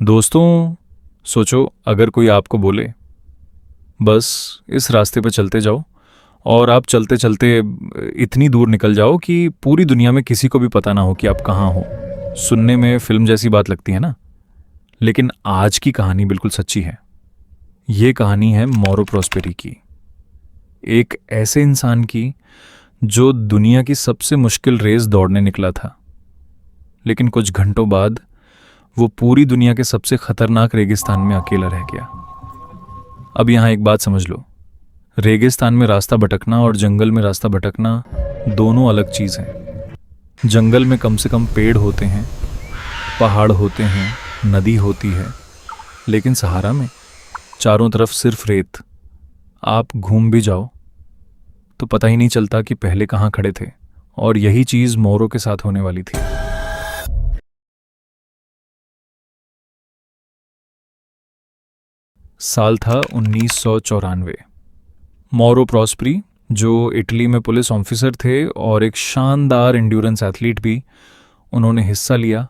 दोस्तों, सोचो अगर कोई आपको बोले बस इस रास्ते पर चलते जाओ और आप चलते चलते इतनी दूर निकल जाओ कि पूरी दुनिया में किसी को भी पता ना हो कि आप कहाँ हो। सुनने में फिल्म जैसी बात लगती है ना। लेकिन आज की कहानी बिल्कुल सच्ची है। ये कहानी है मौरो प्रॉस्पेरी की, एक ऐसे इंसान की जो दुनिया की सबसे मुश्किल रेस दौड़ने निकला था, लेकिन कुछ घंटों बाद वो पूरी दुनिया के सबसे खतरनाक रेगिस्तान में अकेला रह गया। अब यहाँ एक बात समझ लो, रेगिस्तान में रास्ता भटकना और जंगल में रास्ता भटकना दोनों अलग चीज़ हैं। जंगल में कम से कम पेड़ होते हैं, पहाड़ होते हैं, नदी होती है, लेकिन सहारा में चारों तरफ सिर्फ रेत। आप घूम भी जाओ तो पता ही नहीं चलता कि पहले कहाँ खड़े थे। और यही चीज़ मौरो के साथ होने वाली थी। साल था 1994। मौरो प्रॉस्परी, जो इटली में पुलिस ऑफिसर थे और एक शानदार एंड्योरेंस एथलीट भी, उन्होंने हिस्सा लिया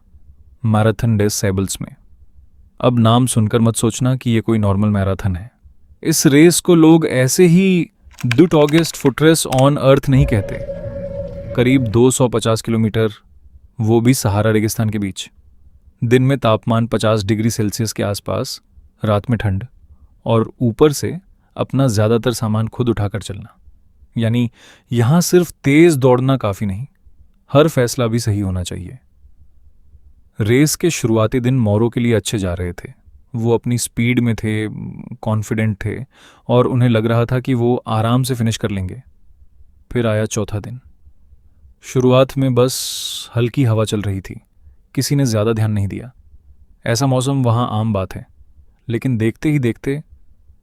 मैराथन डेस सेबल्स में। अब नाम सुनकर मत सोचना कि ये कोई नॉर्मल मैराथन है। इस रेस को लोग ऐसे ही the toughest foot race on earth नहीं कहते। करीब 250 किलोमीटर, वो भी सहारा रेगिस्तान के बीच। दिन में तापमान 50 डिग्री सेल्सियस के आसपास, रात में ठंड, और ऊपर से अपना ज़्यादातर सामान खुद उठाकर चलना। यानी यहाँ सिर्फ तेज़ दौड़ना काफ़ी नहीं, हर फैसला भी सही होना चाहिए। रेस के शुरुआती दिन मौरो के लिए अच्छे जा रहे थे। वो अपनी स्पीड में थे, कॉन्फिडेंट थे और उन्हें लग रहा था कि वो आराम से फिनिश कर लेंगे। फिर आया चौथा दिन। शुरुआत में बस हल्की हवा चल रही थी, किसी ने ज़्यादा ध्यान नहीं दिया। ऐसा मौसम वहाँ आम बात है। लेकिन देखते ही देखते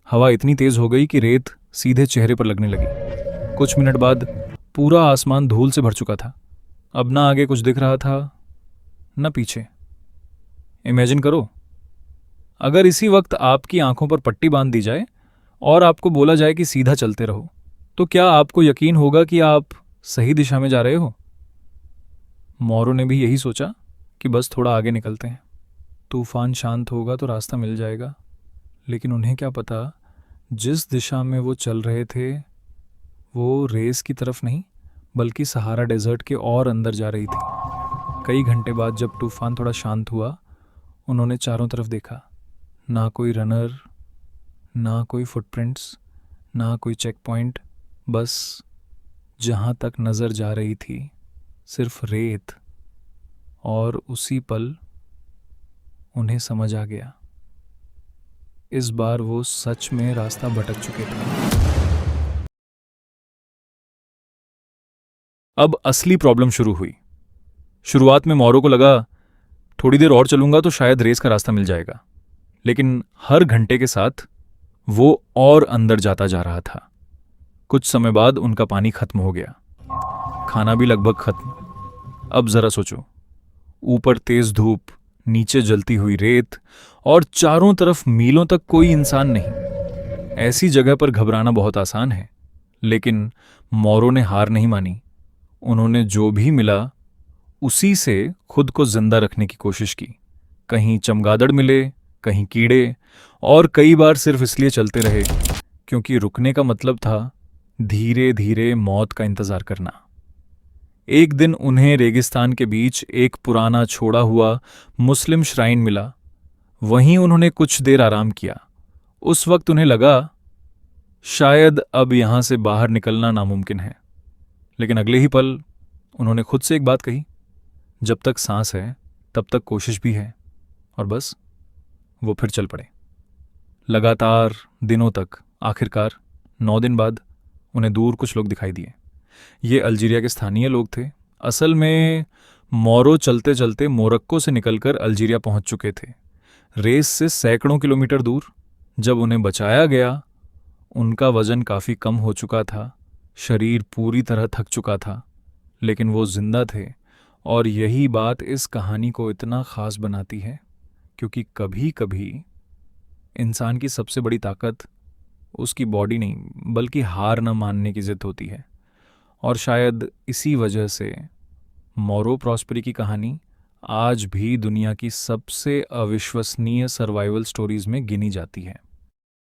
हवा इतनी तेज़ हो गई कि रेत सीधे चेहरे पर लगने लगी। कुछ मिनट बाद पूरा आसमान धूल से भर चुका था। अब ना आगे कुछ दिख रहा था, न पीछे। इमेजिन करो, अगर इसी वक्त आपकी आंखों पर पट्टी बांध दी जाए और आपको बोला जाए कि सीधा चलते रहो, तो क्या आपको यकीन होगा कि आप सही दिशा में जा रहे हो? मौरो ने भी यही सोचा कि बस थोड़ा आगे निकलते हैं, तूफान शांत होगा तो रास्ता मिल जाएगा। लेकिन उन्हें क्या पता, जिस दिशा में वो चल रहे थे वो रेस की तरफ नहीं, बल्कि सहारा डेजर्ट के और अंदर जा रही थी। कई घंटे बाद जब तूफान थोड़ा शांत हुआ, उन्होंने चारों तरफ देखा। ना कोई रनर, ना कोई फुटप्रिंट्स, ना कोई चेक पॉइंट। बस जहाँ तक नज़र जा रही थी सिर्फ रेत। और उसी पल उन्हें समझ आ गया, इस बार वो सच में रास्ता भटक चुके थे। अब असली प्रॉब्लम शुरू हुई। शुरुआत में मौरो को लगा थोड़ी देर और चलूंगा तो शायद रेस का रास्ता मिल जाएगा। लेकिन हर घंटे के साथ वो और अंदर जाता जा रहा था। कुछ समय बाद उनका पानी खत्म हो गया, खाना भी लगभग खत्म। अब जरा सोचो, ऊपर तेज धूप, नीचे जलती हुई रेत और चारों तरफ मीलों तक कोई इंसान नहीं। ऐसी जगह पर घबराना बहुत आसान है, लेकिन मौरो ने हार नहीं मानी। उन्होंने जो भी मिला उसी से खुद को जिंदा रखने की कोशिश की। कहीं चमगादड़ मिले, कहीं कीड़े, और कई बार सिर्फ इसलिए चलते रहे क्योंकि रुकने का मतलब था धीरे धीरे मौत का इंतजार करना। एक दिन उन्हें रेगिस्तान के बीच एक पुराना छोड़ा हुआ मुस्लिम श्राइन मिला। वहीं उन्होंने कुछ देर आराम किया। उस वक्त उन्हें लगा शायद अब यहां से बाहर निकलना नामुमकिन है। लेकिन अगले ही पल उन्होंने खुद से एक बात कही, जब तक सांस है तब तक कोशिश भी है। और बस वो फिर चल पड़े, लगातार दिनों तक। आखिरकार 9 दिन बाद उन्हें दूर कुछ लोग दिखाई दिए। ये अल्जीरिया के स्थानीय लोग थे। असल में मौरो चलते चलते मोरक्को से निकलकर अल्जीरिया पहुंच चुके थे, रेस से सैकड़ों किलोमीटर दूर। जब उन्हें बचाया गया, उनका वजन काफ़ी कम हो चुका था, शरीर पूरी तरह थक चुका था, लेकिन वो जिंदा थे। और यही बात इस कहानी को इतना ख़ास बनाती है, क्योंकि कभी कभी इंसान की सबसे बड़ी ताकत उसकी बॉडी नहीं, बल्कि हार न मानने की ज़िद होती है। और शायद इसी वजह से मौरो प्रॉस्पेरी की कहानी आज भी दुनिया की सबसे अविश्वसनीय सर्वाइवल स्टोरीज में गिनी जाती है।